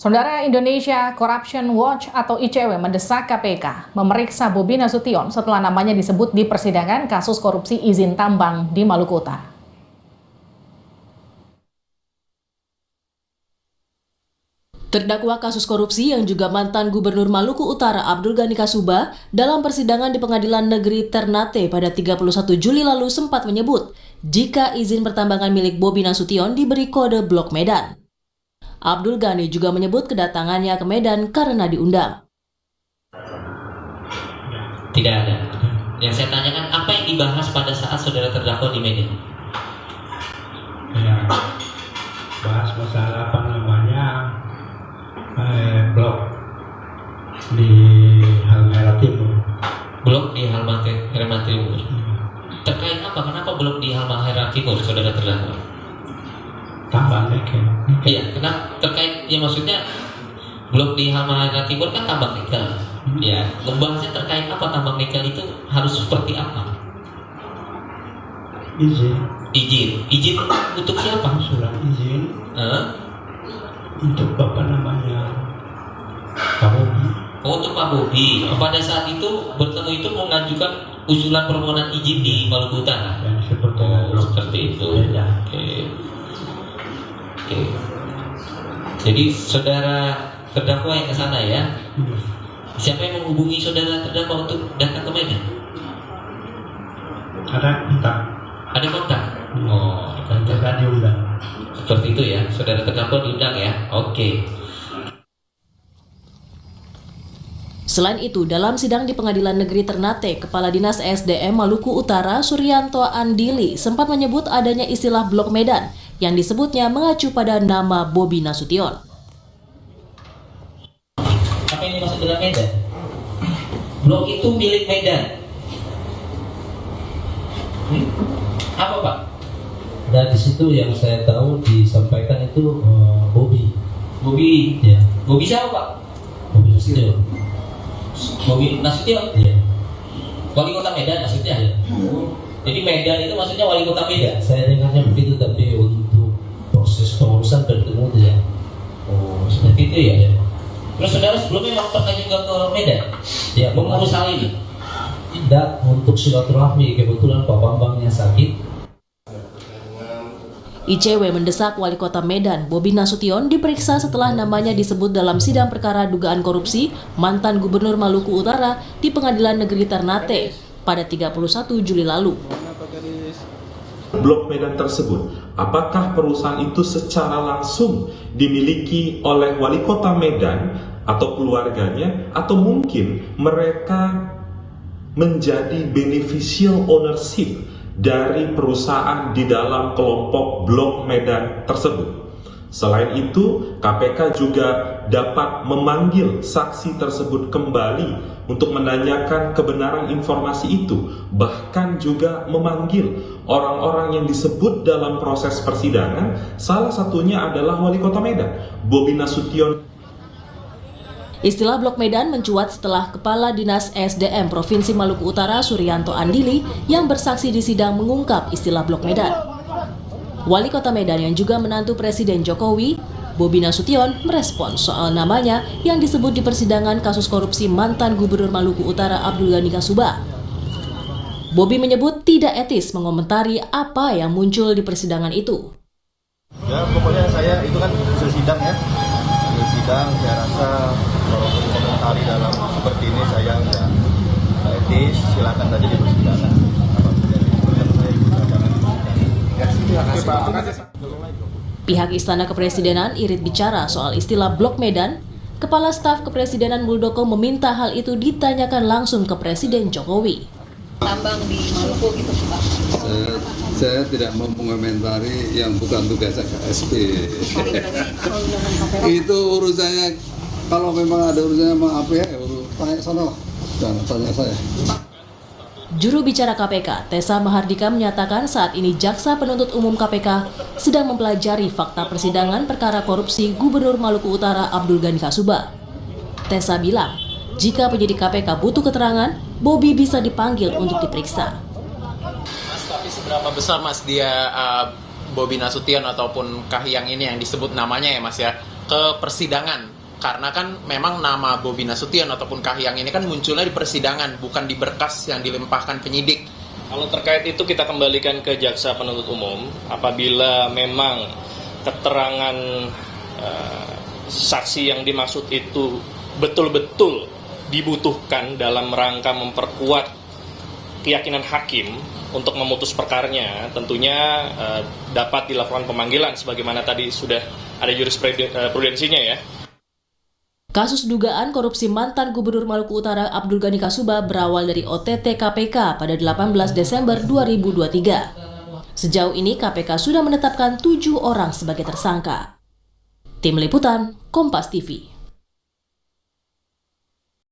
Saudara, Indonesia Corruption Watch atau ICW mendesak KPK memeriksa Bobi Nasution setelah namanya disebut di persidangan kasus korupsi izin tambang di Maluku Utara. Terdakwa kasus korupsi yang juga mantan Gubernur Maluku Utara Abdul Ghani Kasuba dalam persidangan di Pengadilan Negeri Ternate pada 31 Juli lalu sempat menyebut jika izin pertambangan milik Bobi Nasution diberi kode Blok Medan. Abdul Ghani juga menyebut kedatangannya ke Medan karena diundang. Tidak ada. Yang saya tanyakan, apa yang dibahas pada saat saudara terdakwa di Medan? Ya, bahas masalah blok di Halmahera Timur. Blok di Halmahera Timur. Terkait apa? Kenapa blok di Halmahera Timur saudara terdakwa? Tambang nikel. Iya, kenapa? Terkait, ya maksudnya blok di Halmahera Timur kan tambang nikel. Ya, membahasnya terkait apa tambang nikel itu harus seperti apa? Izin untuk siapa? Surat izin. Untuk Pak Bobi. Oh, untuk Pak Bobi. Pada saat itu bertemu itu mengajukan usulan permohonan izin di Maluku Utara. Yang disebut dengan blok seperti itu. Ya. Oke. Jadi saudara terdakwa yang ke sana ya. Siapa yang menghubungi saudara terdakwa untuk datang ke Medan? Ada kontak. Ada kontak? Oh, Tidak diundang. seperti itu ya. Saudara terdakwa diundang ya. Oke. Selain itu, dalam sidang di Pengadilan Negeri Ternate, Kepala Dinas ESDM Maluku Utara Suryanto Andili sempat menyebut adanya istilah Blok Medan yang disebutnya mengacu pada nama Bobi Nasution. Apa ini maksud dengan Medan? Blok itu milik Medan. Apa Pak? Dan di situ yang saya tahu disampaikan itu Bobi. Bobi. Ya. Bobi siapa Pak? Bobi Nasution. Bobi Nasution. Ya. Wali Kota Medan maksudnya. Ya. Jadi Medan itu maksudnya wali kota Medan. Saya dengarnya begitu, tapi untuk proses pengurusan bertemu ya. Oh, seperti itu ya. Terus saudara sebelumnya memang pernah juga ke Medan? Ya, mengurus hal ini? tidak, untuk silaturahmi, kebetulan Pak Bambangnya sakit. ICW mendesak Wali Kota Medan, Bobi Nasution, diperiksa setelah namanya disebut dalam sidang perkara dugaan korupsi mantan Gubernur Maluku Utara di Pengadilan Negeri Ternate pada 31 Juli lalu. Blok Medan tersebut, apakah perusahaan itu secara langsung dimiliki oleh Wali Kota Medan atau keluarganya, atau mungkin mereka menjadi beneficial ownership dari perusahaan di dalam kelompok Blok Medan tersebut. Selain itu, KPK juga dapat memanggil saksi tersebut kembali untuk menanyakan kebenaran informasi itu, bahkan juga memanggil orang-orang yang disebut dalam proses persidangan. Salah satunya adalah Wali Kota Medan, Bobi Nasution. Istilah Blok Medan mencuat setelah Kepala Dinas ESDM Provinsi Maluku Utara Suryanto Andili yang bersaksi di sidang mengungkap istilah Blok Medan. Wali Kota Medan yang juga menantu Presiden Jokowi, Bobi Nasution, merespon soal namanya yang disebut di persidangan kasus korupsi mantan Gubernur Maluku Utara Abdul Ghani Kasuba. Bobi menyebut tidak etis mengomentari apa yang muncul di persidangan itu. Ya, pokoknya saya itu kan sidang ya. Sidang, saya rasa kalau komentari dalam seperti ini saya nggak etis, silakan saja di persidangan. Pihak Istana Kepresidenan irit bicara soal istilah Blok Medan. Kepala Staf Kepresidenan Muldoko meminta hal itu ditanyakan langsung ke Presiden Jokowi. Tambang di Maluku gitu Pak. Saya tidak mau mengomentari yang bukan tugas KSP. Itu urusannya, kalau memang ada urusannya sama APH, tanya sana lah, jangan tanya saya. Juru bicara KPK, Tessa Mahardika menyatakan saat ini Jaksa Penuntut Umum KPK sedang mempelajari fakta persidangan perkara korupsi Gubernur Maluku Utara Abdul Ghani Kasuba. Tessa bilang, jika penyidik KPK butuh keterangan, Bobi bisa dipanggil untuk diperiksa. Mas, tapi seberapa besar Mas dia Bobi Nasution ataupun Kahiyang ini yang disebut namanya ya Mas ya, ke persidangan. Karena kan memang nama Bobi Nasution ataupun Kahiyang ini kan munculnya di persidangan, bukan di berkas yang dilimpahkan penyidik. Kalau terkait itu kita kembalikan ke jaksa penuntut umum. Apabila memang keterangan saksi yang dimaksud itu betul-betul dibutuhkan dalam rangka memperkuat keyakinan hakim untuk memutus perkaranya, tentunya dapat dilakukan pemanggilan sebagaimana tadi sudah ada jurisprudensinya ya. Kasus dugaan korupsi mantan Gubernur Maluku Utara Abdul Ghani Kasuba berawal dari OTT KPK pada 18 Desember 2023. Sejauh ini KPK sudah menetapkan 7 orang sebagai tersangka. Tim Liputan, Kompas TV.